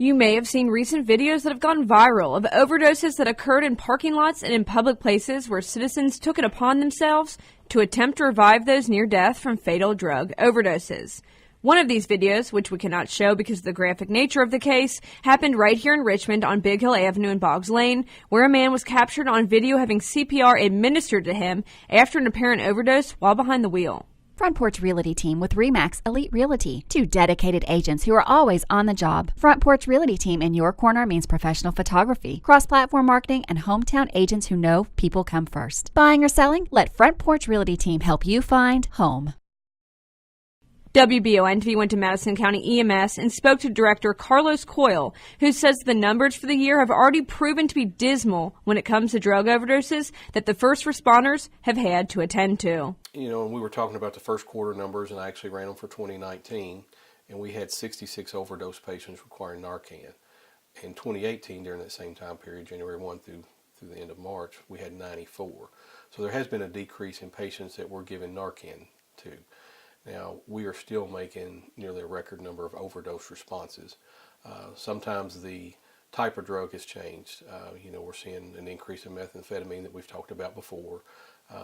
You may have seen recent videos that have gone viral of overdoses that occurred in parking lots and in public places where citizens took it upon themselves to attempt to revive those near death from fatal drug overdoses. One of these videos, which we cannot show because of the graphic nature of the case, happened right here in Richmond on Big Hill Avenue in Boggs Lane, where a man was captured on video having CPR administered to him after an apparent overdose while behind the wheel. Front Porch Realty Team with RE/MAX Elite Realty. 2 dedicated agents who are always on the job. Front Porch Realty Team in your corner means professional photography, cross-platform marketing, and hometown agents who know people come first. Buying or selling? Let Front Porch Realty Team help you find home. WBON-TV went to Madison County EMS and spoke to Director Carlos Coyle, who says the numbers for the year have already proven to be dismal when it comes to drug overdoses that the first responders have had to attend to. You know, we were talking about the first quarter numbers, and I actually ran them for 2019, and we had 66 overdose patients requiring Narcan. In 2018, during that same time period, January 1 through the end of March, we had 94. So there has been a decrease in patients that we're giving Narcan to. Now, we are still making nearly a record number of overdose responses. Sometimes the type of drug has changed. You know, we're seeing an increase in methamphetamine that we've talked about before.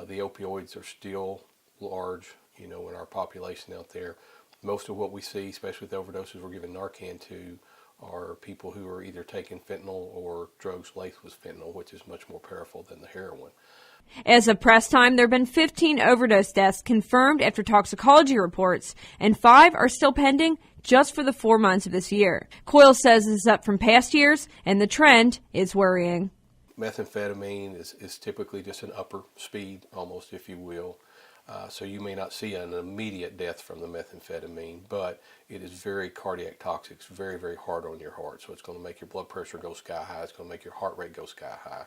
The opioids are still large, you know, in our population out there. Most of what we see, especially with overdoses we're giving Narcan to, are people who are either taking fentanyl or drugs laced with fentanyl, which is much more powerful than the heroin. As of press time, there have been 15 overdose deaths confirmed after toxicology reports, and 5 are still pending just for the 4 months of this year. Coyle says this is up from past years, and the trend is worrying. Methamphetamine is typically just an upper speed, almost, if you will. So you may not see an immediate death from the methamphetamine, but it is very cardiac toxic. It's very, very hard on your heart. So it's going to make your blood pressure go sky high. It's going to make your heart rate go sky high.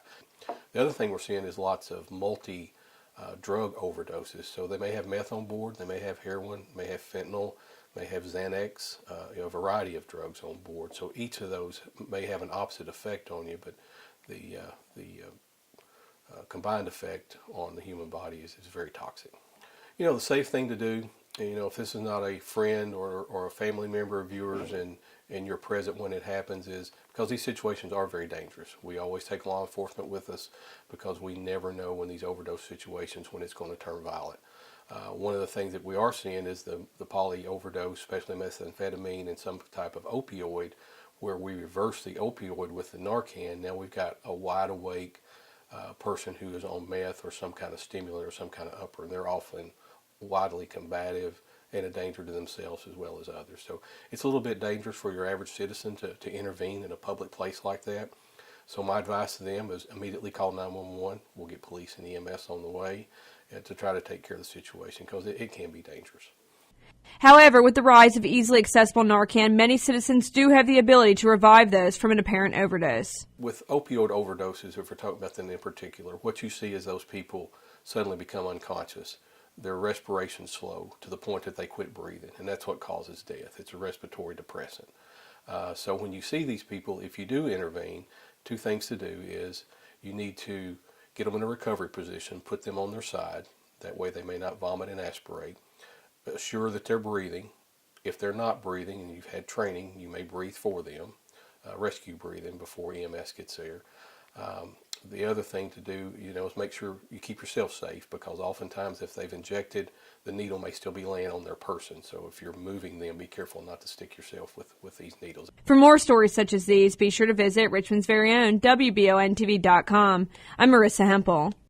The other thing we're seeing is lots of multi-drug overdoses. So they may have meth on board, they may have heroin, may have fentanyl, may have Xanax, a variety of drugs on board. So each of those may have an opposite effect on you, but the combined effect on the human body is very toxic. You know, the safe thing to do, you know, if this is not a friend or a family member of yours and you're present when it happens, is because these situations are very dangerous. We always take law enforcement with us because we never know when these overdose situations, when it's going to turn violent. One of the things that we are seeing is the poly overdose, especially methamphetamine and some type of opioid, where we reverse the opioid with the Narcan. Now we've got a wide awake person who is on meth or some kind of stimulant or some kind of upper, and they're often widely combative and a danger to themselves as well as others. So it's a little bit dangerous for your average citizen to intervene in a public place like that. So my advice to them is immediately call 911. We'll get police and EMS on the way to try to take care of the situation, because it can be dangerous. However, with the rise of easily accessible Narcan, many citizens do have the ability to revive those from an apparent overdose. With opioid overdoses, if we're talking about them in particular, what you see is those people suddenly become unconscious. Their respiration slow to the point that they quit breathing, and that's what causes death. It's a respiratory depressant. So when you see these people, if you do intervene, 2 things to do is you need to get them in a recovery position, put them on their side. That way they may not vomit and aspirate. Assure that they're breathing. If they're not breathing and you've had training, you may breathe for them, rescue breathing before EMS gets there. The other thing to do, you know, is make sure you keep yourself safe, because oftentimes if they've injected, the needle may still be laying on their person. So if you're moving them, be careful not to stick yourself with these needles. For more stories such as these, be sure to visit Richmond's very own WBONTV.com. I'm Marissa Hempel.